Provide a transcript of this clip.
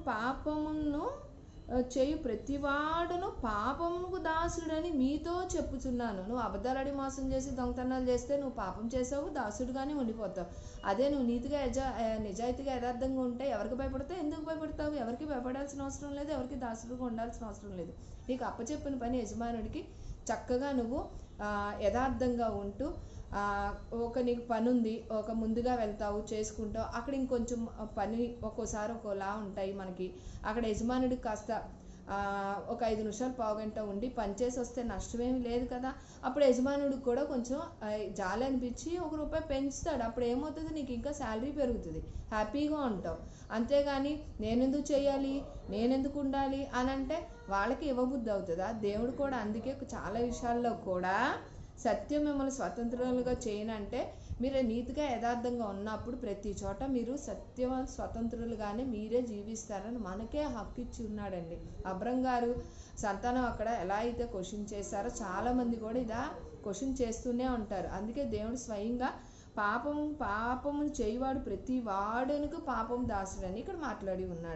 పాపమును చేయు ప్రతివాడును పాపమునకు దాసుడని మీతో చెప్పుచున్నాను. నువ్వు అబద్ధాలాడి మోసం చేసి దొంగతనాలు చేస్తే నువ్వు పాపం చేసావు, దాసుడుగానే ఉండిపోతావు. అదే నువ్వు నీతిగా నిజాయితీగా యథార్థంగా ఉంటే ఎవరికి భయపడతావు? ఎందుకు భయపడతావు? ఎవరికి భయపడాల్సిన అవసరం లేదు, ఎవరికి దాసుడుగా ఉండాల్సిన అవసరం లేదు. నీకు అప్పచెప్పిన పని యజమానుడికి చక్కగా నువ్వు యథార్థంగా ఉంటూ నీకు పని ఉంది, ముందుగా వెళ్తావు, చేసుకుంటావు. అక్కడ ఇంకొంచెం పని ఒక్కోసారి ఒక్కోలా ఉంటాయి మనకి. అక్కడ యజమానుడికి కాస్త ఒక 5 నిమిషాలు పావుగంట ఉండి పనిచేసి వస్తే నష్టమేమి లేదు కదా. అప్పుడు యజమానుడికి కూడా కొంచెం జాలి అనిపించి ₹1 పెంచుతాడు. అప్పుడు ఏమవుతుంది, నీకు ఇంకా శాలరీ పెరుగుతుంది, హ్యాపీగా ఉంటావు. అంతేగాని నేనెందుకు చేయాలి, నేనెందుకు ఉండాలి అని అంటే వాళ్ళకి ఇవ్వబుద్ధి అవుతుందా? దేవుడు కూడా అందుకే చాలా విషయాల్లో కూడా సత్యం మిమ్మల్ని స్వతంత్రులుగా చేయనంటే మీరు నీతిగా యథార్థంగా ఉన్నప్పుడు ప్రతి చోట మీరు స్వతంత్రులుగానే మీరే జీవిస్తారని మనకే హక్కు ఇచ్చి ఉన్నాడండి. అబ్రహం గారు సంతానం అక్కడ ఎలా అయితే క్వశ్చన్ చేశారో చాలామంది కూడా ఇదా క్వశ్చన్ చేస్తూనే ఉంటారు. అందుకే దేవుడు స్వయంగా పాపము చేయవాడు ప్రతి వాడునకు పాపం దాసుడని ఇక్కడ మాట్లాడి ఉన్నాడు.